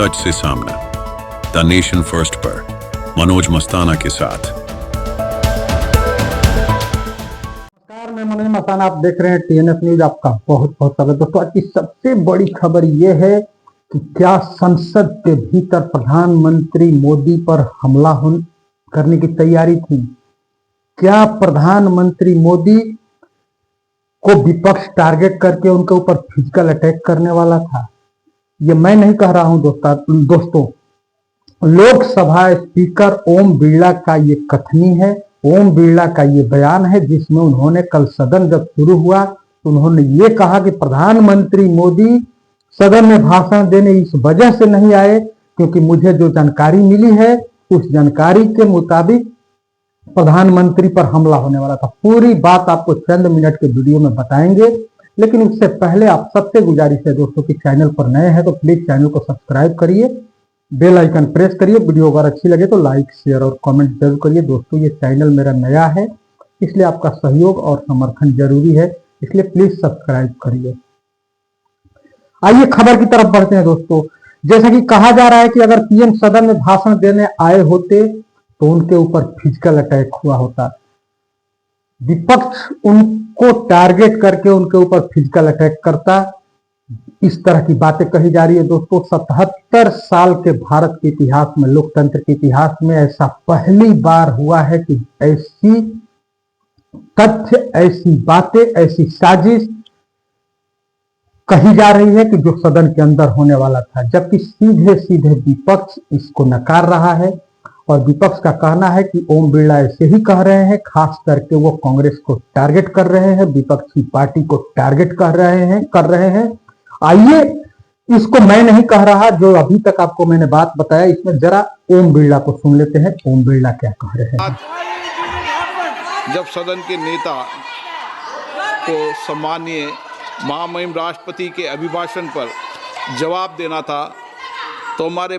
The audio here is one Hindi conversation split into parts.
सच से सामना, द नेशन फर्स्ट पर मनोज मस्ताना के साथ। नमस्कार, मैं मनोज मस्ताना, आप देख रहे हैं टीएनएस न्यूज। आपका बहुत बहुत स्वागत। दोस्तों, आज की सबसे बड़ी खबर यह है कि क्या संसद के भीतर प्रधानमंत्री मोदी पर हमला करने की तैयारी थी। क्या प्रधानमंत्री मोदी को विपक्ष टारगेट करके उनके ऊपर फिजिकल अटैक करने वाला था। ये मैं नहीं कह रहा हूं दोस्तों, लोकसभा स्पीकर ओम बिरला का ये कथनी है, ओम बिरला का ये बयान है, जिसमें उन्होंने कल सदन जब शुरू हुआ तो उन्होंने ये कहा कि प्रधानमंत्री मोदी सदन में भाषण देने इस वजह से नहीं आए क्योंकि मुझे जो जानकारी मिली है उस जानकारी के मुताबिक प्रधानमंत्री पर हमला होने वाला था। पूरी बात आपको चंद मिनट के वीडियो में बताएंगे, लेकिन उससे पहले आप सबसे गुजारिश है दोस्तों कि चैनल पर नए हैं तो प्लीज चैनल को सब्सक्राइब करिए, बेल आइकन प्रेस करिए। वीडियो अगर अच्छी लगे तो लाइक, शेयर और कमेंट जरूर करिए। दोस्तों, ये चैनल मेरा नया है, इसलिए आपका सहयोग और समर्थन जरूरी है, इसलिए प्लीज सब्सक्राइब करिए। आइए खबर की तरफ बढ़ते हैं दोस्तों। जैसा कि कहा जा रहा है कि अगर पीएम सदन में भाषण देने आए होते तो उनके ऊपर फिजिकल अटैक हुआ होता। विपक्ष उनको टारगेट करके उनके ऊपर फिजिकल अटैक करता। इस तरह की बातें कही जा रही है दोस्तों। 77 साल के भारत के इतिहास में, लोकतंत्र के इतिहास में ऐसा पहली बार हुआ है कि ऐसी तथ्य, ऐसी बातें, ऐसी साजिश कही जा रही है कि जो सदन के अंदर होने वाला था, जबकि सीधे सीधे विपक्ष इसको नकार रहा है। और विपक्ष का कहना है कि ओम बिरला ऐसे ही कह रहे हैं, खास करके वो कांग्रेस को टारगेट कर रहे हैं, विपक्षी पार्टी को टारगेट कर रहे हैं। आइए, इसको मैं नहीं कह रहा, जो अभी तक आपको मैंने बात बताया, इसमें जरा ओम बिरला को सुन लेते हैं। ओम बिरला क्या कह रहे हैं। जब सदन के नेता को सम्मानीय महामहिम राष्ट्रपति के अभिभाषण पर जवाब देना था तो मेरे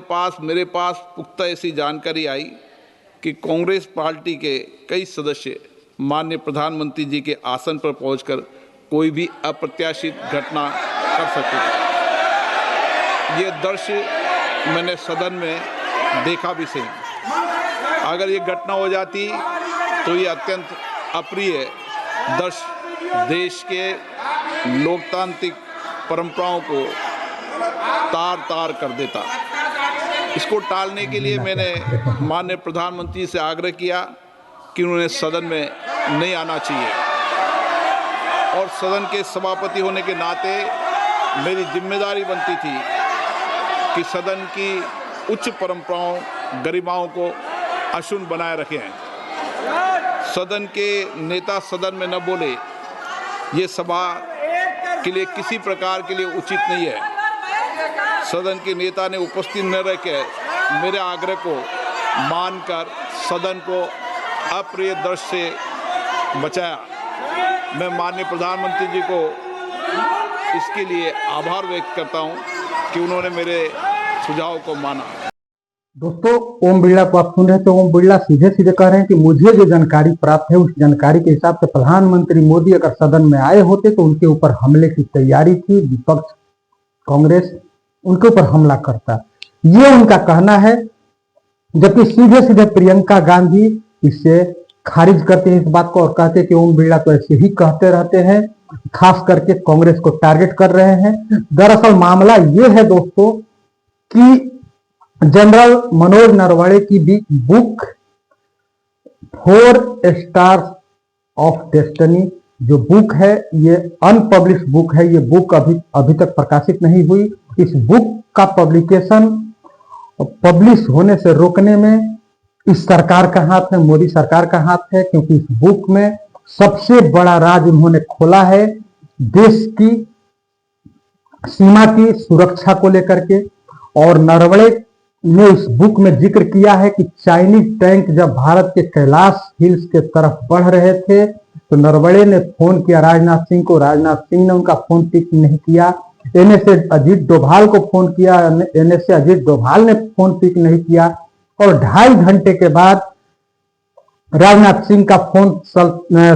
पास पुख्ता ऐसी जानकारी आई कि कांग्रेस पार्टी के कई सदस्य माननीय प्रधानमंत्री जी के आसन पर पहुंचकर कोई भी अप्रत्याशित घटना कर सकते थे। ये दृश्य मैंने सदन में देखा भी सही। अगर ये घटना हो जाती तो ये अत्यंत अप्रिय दृश्य देश के लोकतांत्रिक परंपराओं को तार तार कर देता। इसको टालने के लिए मैंने माननीय प्रधानमंत्री से आग्रह किया कि उन्हें सदन में नहीं आना चाहिए, और सदन के सभापति होने के नाते मेरी जिम्मेदारी बनती थी कि सदन की उच्च परंपराओं, गरिमाओं को अक्षुण्ण बनाए रखें। सदन के नेता सदन में न बोले, ये सभा के लिए किसी प्रकार के लिए उचित नहीं है। सदन के नेता ने उपस्थित न रहकर मेरे आग्रह को मानकर सदन को अप्रिय दृश्य से बचाया। मैं माननीय प्रधानमंत्री जी को इसके लिए आभार व्यक्त करता हूं कि उन्होंने मेरे सुझाव को माना। दोस्तों, ओम बिरला को आप सुन रहे थे। ओम बिरला सीधे सीधे कह रहे हैं कि मुझे जो जानकारी प्राप्त है उस जानकारी के हिसाब से प्रधानमंत्री मोदी अगर सदन में आए होते तो उनके ऊपर हमले की तैयारी थी, विपक्ष कांग्रेस उनके ऊपर हमला करता। ये उनका कहना है, जबकि सीधे सीधे प्रियंका गांधी इसे खारिज करते हैं इस बात को, और कहते हैं कि ओम बिरला तो ऐसे ही कहते रहते हैं, खास करके कांग्रेस को टारगेट कर रहे हैं। दरअसल मामला ये है दोस्तों कि जनरल मनोज नरवणे की भी बुक 4 स्टार्स ऑफ डेस्टिनी जो बुक है, ये अनपब्लिश्ड बुक है। ये बुक अभी तक प्रकाशित नहीं हुई। इस बुक का पब्लिश होने से रोकने में इस सरकार का हाथ है, मोदी सरकार का हाथ है, क्योंकि इस बुक में सबसे बड़ा राज उन्होंने खोला है देश की सीमा की सुरक्षा को लेकर के। और नरवणे ने इस बुक में जिक्र किया है कि चाइनीज टैंक जब भारत के कैलाश हिल्स के तरफ बढ़ रहे थे तो नरवणे ने फोन किया राजनाथ सिंह को, राजनाथ सिंह ने उनका फोन पिक नहीं किया। एनएसए अजीत डोभाल को फोन किया, एनएसए अजीत डोभाल ने फोन पिक नहीं किया, और 2.5 घंटे के बाद राजनाथ सिंह का फोन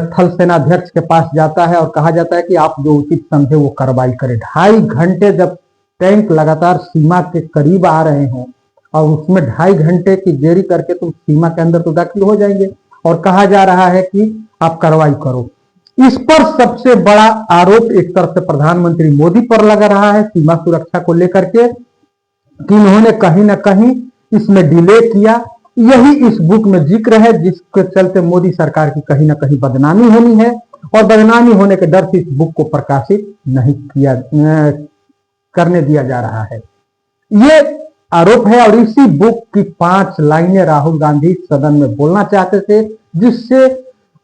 थल सेनाध्यक्ष के पास जाता है और कहा जाता है कि आप जो उचित समझे वो कार्रवाई करें। 2.5 घंटे जब टैंक लगातार सीमा के करीब आ रहे हों और उसमें 2.5 घंटे की देरी करके तुम सीमा के अंदर तो दाखिल हो जाएंगे और कहा जा रहा है कि आप कार्रवाई करो। इस पर सबसे बड़ा आरोप एक तरफ से प्रधानमंत्री मोदी पर लगा रहा है सीमा सुरक्षा को लेकर के कि उन्होंने कहीं ना कहीं इसमें डिले किया। यही इस बुक में जिक्र है जिसके चलते मोदी सरकार की कहीं ना कहीं बदनामी होनी है और बदनामी होने के डर से इस बुक को प्रकाशित नहीं किया करने दिया जा रहा है, ये आरोप है। और इसी बुक की 5 लाइनें राहुल गांधी सदन में बोलना चाहते थे जिससे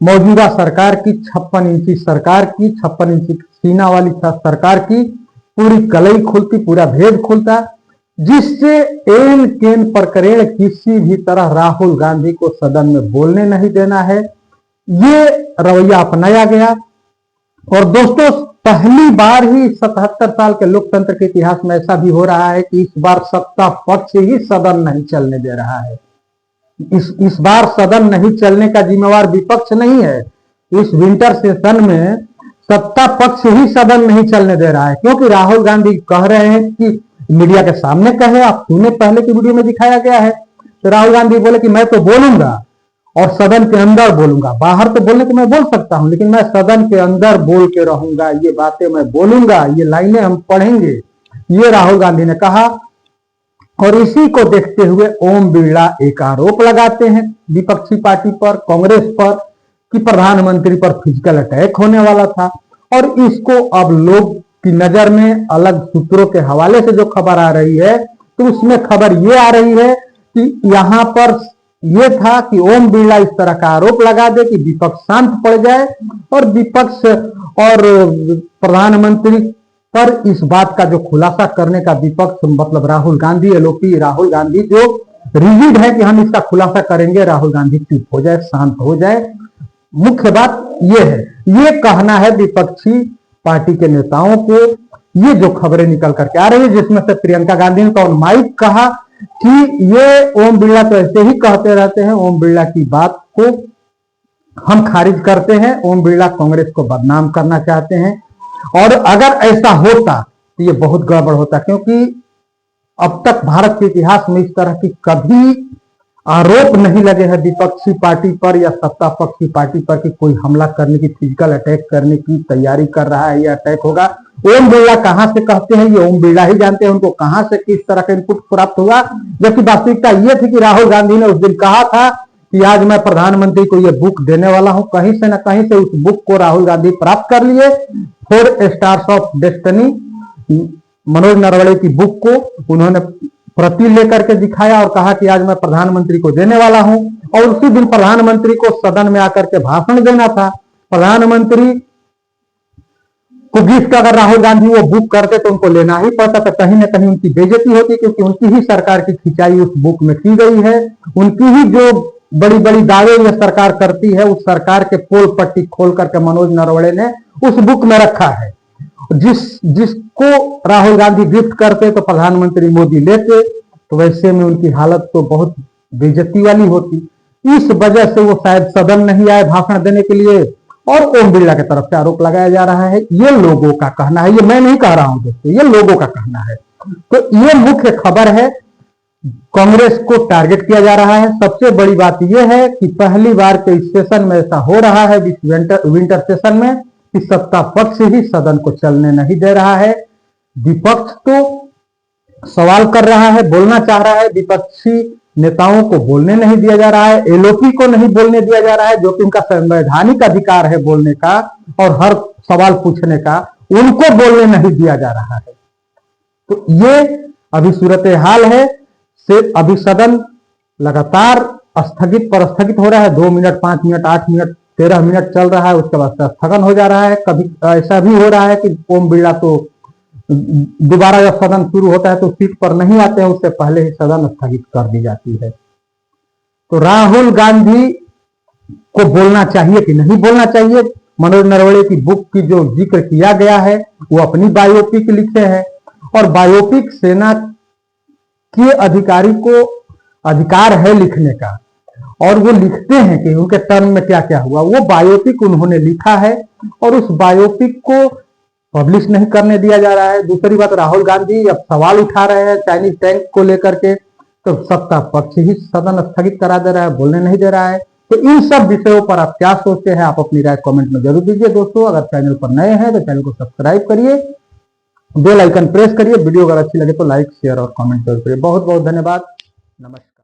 मौजूदा सरकार की 56 इंची सरकार की 56 इंची सीना वाली सरकार की पूरी कलई खुलती, पूरा भेद खुलता, जिससे एन केन प्रकरण किसी भी तरह राहुल गांधी को सदन में बोलने नहीं देना है, ये रवैया अपनाया गया। और दोस्तों पहली बार ही 77 साल के लोकतंत्र के इतिहास में ऐसा भी हो रहा है कि इस बार सत्ता पक्ष ही सदन नहीं चलने दे रहा है। इस बार सदन नहीं चलने का जिम्मेवार विपक्ष नहीं है। इस विंटर सेशन में सत्ता पक्ष ही सदन नहीं चलने दे रहा है, क्योंकि राहुल गांधी कह रहे हैं कि मीडिया के सामने कहे, आप सुने पहले की वीडियो में दिखाया गया है, तो राहुल गांधी बोले कि मैं तो बोलूंगा और सदन के अंदर बोलूंगा, बाहर तो बोलने को मैं बोल सकता हूं लेकिन मैं सदन के अंदर बोल के रहूंगा, ये बातें मैं बोलूंगा, ये लाइनें हम पढ़ेंगे, ये राहुल गांधी ने कहा। और इसी को देखते हुए ओम बिरला एक आरोप लगाते हैं विपक्षी पार्टी पर, कांग्रेस पर, कि प्रधानमंत्री पर फिजिकल अटैक होने वाला था। और इसको अब लोग की नजर में अलग सूत्रों के हवाले से जो खबर आ रही है, तो उसमें खबर ये आ रही है कि यहां पर ये था कि ओम बिरला इस तरह का आरोप लगा दे कि विपक्ष शांत पड़ जाए और विपक्ष और प्रधानमंत्री पर इस बात का जो खुलासा करने का विपक्ष मतलब राहुल गांधी, एलओपी राहुल गांधी जो रिजिड है कि हम इसका खुलासा करेंगे, राहुल गांधी चुप हो जाए, शांत हो जाए। मुख्य बात यह है, ये कहना है विपक्षी पार्टी के नेताओं को। ये जो खबरें निकल करके आ रही है, जिसमें से प्रियंका गांधी ने तो ऑन माइक कहा कि ये ओम बिरला तो ऐसे ही कहते रहते हैं, ओम बिरला की बात को हम खारिज करते हैं, ओम बिरला कांग्रेस को बदनाम करना चाहते हैं। और अगर ऐसा होता तो ये बहुत गड़बड़ होता, क्योंकि अब तक भारत के इतिहास में इस तरह की कभी आरोप नहीं लगे हैं विपक्षी पार्टी पर या सत्ता पक्ष की पार्टी पर कि कोई हमला करने की, फिजिकल अटैक करने की तैयारी कर रहा है या अटैक होगा। ओम बिरला कहां से कहते हैं ये ओम बिरला ही जानते हैं, उनको कहां से किस तरह का इनपुट प्राप्त हुआ। जबकि वास्तविकता ये थी कि राहुल गांधी ने उस दिन कहा था कि आज मैं प्रधानमंत्री को ये बुक देने वाला हूं। कहीं से न कहीं से उस बुक को राहुल गांधी प्राप्त कर लिए। 4 stars of destiny Manoj Naravane की बुक को उन्होंने प्रति लेकर के दिखाया और कहा कि आज मैं प्रधानमंत्री को देने वाला हूं। और उसी दिन प्रधानमंत्री को सदन में आकर के भाषण देना था। प्रधानमंत्री को गिफ्ट अगर राहुल गांधी वो बुक करते तो उनको लेना ही पड़ता, तो कहीं ना कहीं उनकी बेइज्जती होती, क्योंकि उनकी ही सरकार की खिंचाई उस बुक में की गई है। उनकी ही जो बड़ी बड़ी दावे यह सरकार करती है, उस सरकार के पोल पट्टी खोल करके मनोज नरवणे ने उस बुक में रखा है। जिसको राहुल गांधी गिफ्ट करते तो प्रधानमंत्री मोदी लेते, तो वैसे में उनकी हालत तो बहुत बेइज्जती वाली होती। इस वजह से वो शायद सदन नहीं आए भाषण देने के लिए। और ओम बिरला की तरफ से आरोप लगाया जा रहा है, ये लोगों का कहना है, ये मैं नहीं कह रहा हूं दोस्तों, ये लोगों का कहना है। तो ये मुख्य खबर है, कांग्रेस को टारगेट किया जा रहा है। सबसे बड़ी बात यह है कि पहली बार के इस सेशन में ऐसा हो रहा है, विंटर सेशन में, कि सत्ता पक्ष ही सदन को चलने नहीं दे रहा है। विपक्ष तो सवाल कर रहा है, बोलना चाह रहा है, विपक्षी नेताओं को बोलने नहीं दिया जा रहा है, एलओपी को नहीं बोलने दिया जा रहा है, जो कि उनका संवैधानिक अधिकार है बोलने का और हर सवाल पूछने का, उनको बोलने नहीं दिया जा रहा है। तो ये अभी सूरत हाल है। अभी सदन लगातार स्थगित पर स्थगित हो रहा है, 2 मिनट, 5 मिनट, 8 मिनट, 13 मिनट चल रहा है, उसके बाद स्थगन हो जा रहा है। कभी ऐसा भी हो रहा है कि ओम बिरला तो दोबारा जब सदन शुरू होता है तो सीट पर नहीं आते हैं, उससे पहले ही सदन स्थगित कर दी जाती है। तो राहुल गांधी को बोलना चाहिए कि नहीं बोलना चाहिए? मनोज नरवणे की बुक की जो जिक्र किया गया है वो अपनी बायोपिक लिखे हैं, और बायोपिक सेना के अधिकारी को अधिकार है लिखने का, और वो लिखते हैं कि उनके टर्म में क्या क्या हुआ। वो बायोपिक उन्होंने लिखा है और उस बायोपिक को पब्लिश नहीं करने दिया जा रहा है। दूसरी बात, राहुल गांधी अब सवाल उठा रहे हैं चाइनीज टैंक को लेकर के, तो सत्ता पक्ष ही सदन स्थगित करा दे रहा है, बोलने नहीं दे रहा है। तो इन सब विषयों पर आप क्या सोचते हैं, आप अपनी राय कमेंट में जरूर दीजिए। दोस्तों अगर चैनल पर नए हैं तो चैनल को सब्सक्राइब करिए, बेल आइकन प्रेस करिए। वीडियो अगर अच्छी लगे तो लाइक शेयर और कमेंट जरूर करिए। बहुत बहुत धन्यवाद। नमस्कार।